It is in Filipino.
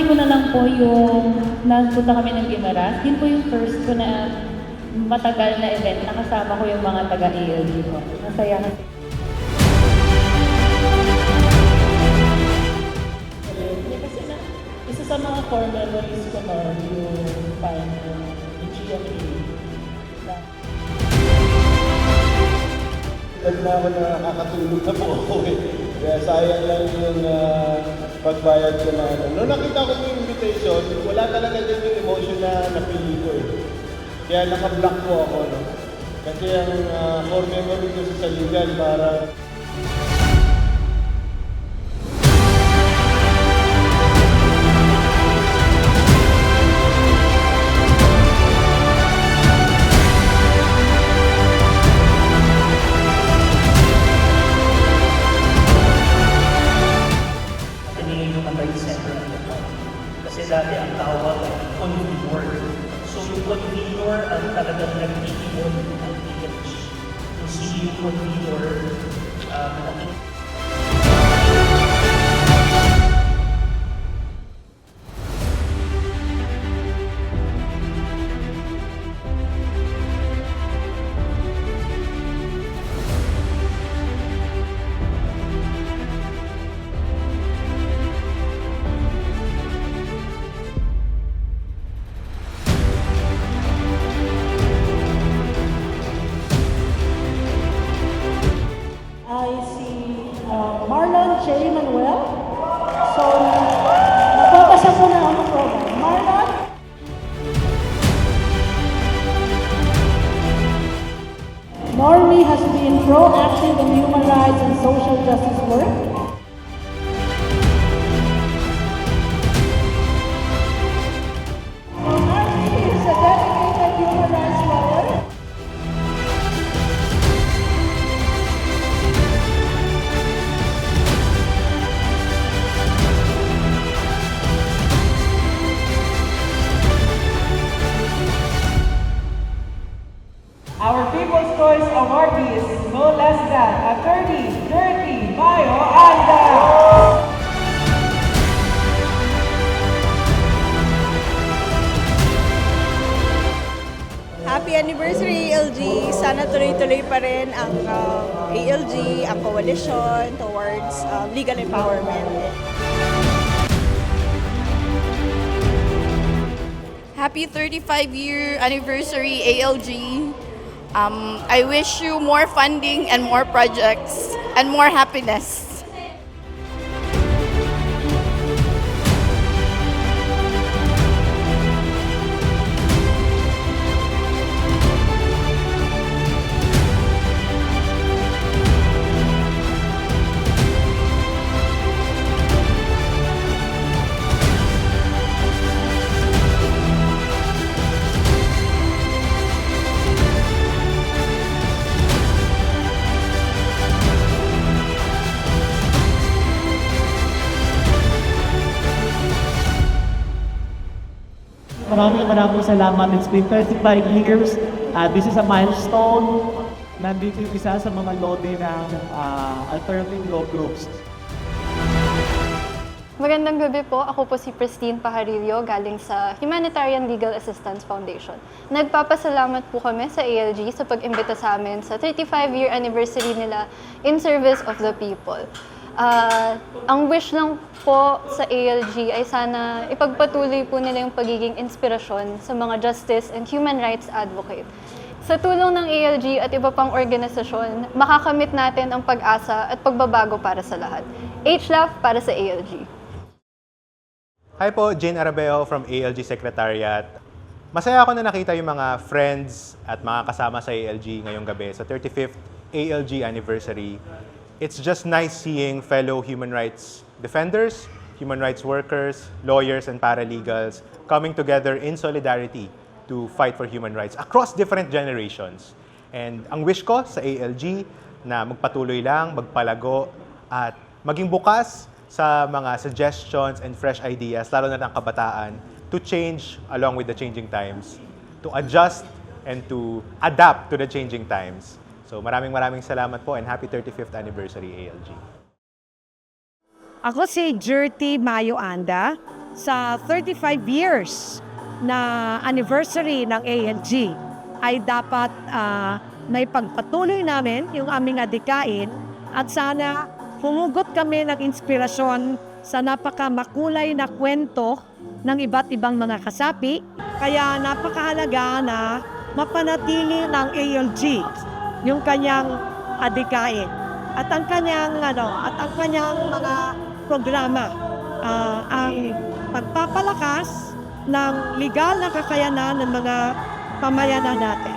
ko na lang po yung nagpunta kami ng Guimaras. Yun po yung first ko na matagal na event. Nakasama ko yung mga taga-ALG ko. Masaya kasi. Kasi isa sa mga core memories ko na yung parang yung GMA. Pag na ako nakakatulog na po ako eh. Kaya sayang lang yung pagbayad ko na ano. Noong nakita ko yung invitation, wala talaga din yung emotion na napili ko eh. Kaya naka-block po ako. No? Kasi ang core memory ko sa Saligan para kasi dati ang tawag ay convenor. So yung convenor ang talagang nag-iipon ng image. Kung sino yung convenor, I see Marlon J. Manuel. So, napapasa po na ang program. Marlon? Normie has been proactive in human rights and social justice work. Normie is a dedicated human rights lawyer. Our People's Choice Awardee is no less than Attorney Jerty Mayo Anda. Happy anniversary, ALG! Sana tuloy-tuloy pa rin ang ALG, ang coalition towards legal empowerment. Happy 35-year anniversary, ALG. I wish you more funding and more projects and more happiness. Maraming salamat. It's been 35 years. This is a milestone. Nandito yung isa sa mga lobby ng alternative law groups. Magandang gabi po. Ako po si Pristine Pajarillo galing sa Humanitarian Legal Assistance Foundation. Nagpapasalamat po kami sa ALG sa pag-imbita sa amin sa 35-year anniversary nila in service of the people. Ang wish lang po sa ALG ay sana ipagpatuloy po nila yung pagiging inspirasyon sa mga justice and human rights advocate. Sa tulong ng ALG at iba pang organisasyon, makakamit natin ang pag-asa at pagbabago para sa lahat. HLAF para sa ALG. Hi po, Jane Arabeo from ALG Secretariat. Masaya ako na nakita yung mga friends at mga kasama sa ALG ngayong gabi sa 35th ALG anniversary. It's just nice seeing fellow human rights defenders, human rights workers, lawyers, and paralegals coming together in solidarity to fight for human rights across different generations. And ang wish ko sa ALG na magpatuloy lang, magpalago, at maging bukas sa mga suggestions and fresh ideas, lalo na ng kabataan, to change along with the changing times, to adjust and to adapt to the changing times. So maraming salamat po and happy 35th anniversary ALG. Ako si Jerty Mayo Anda. sa 35 years na anniversary ng ALG ay dapat may pagpatuloy namin yung aming adikain at sana humugot kami ng inspirasyon sa napakamakulay na kwento ng iba't ibang mga kasapi. Kaya napakahalaga na mapanatili ng ALG yung kanyang adikain at ang kanyang mga programa ang pagpapalakas ng legal na kakayanan ng mga pamayanan natin.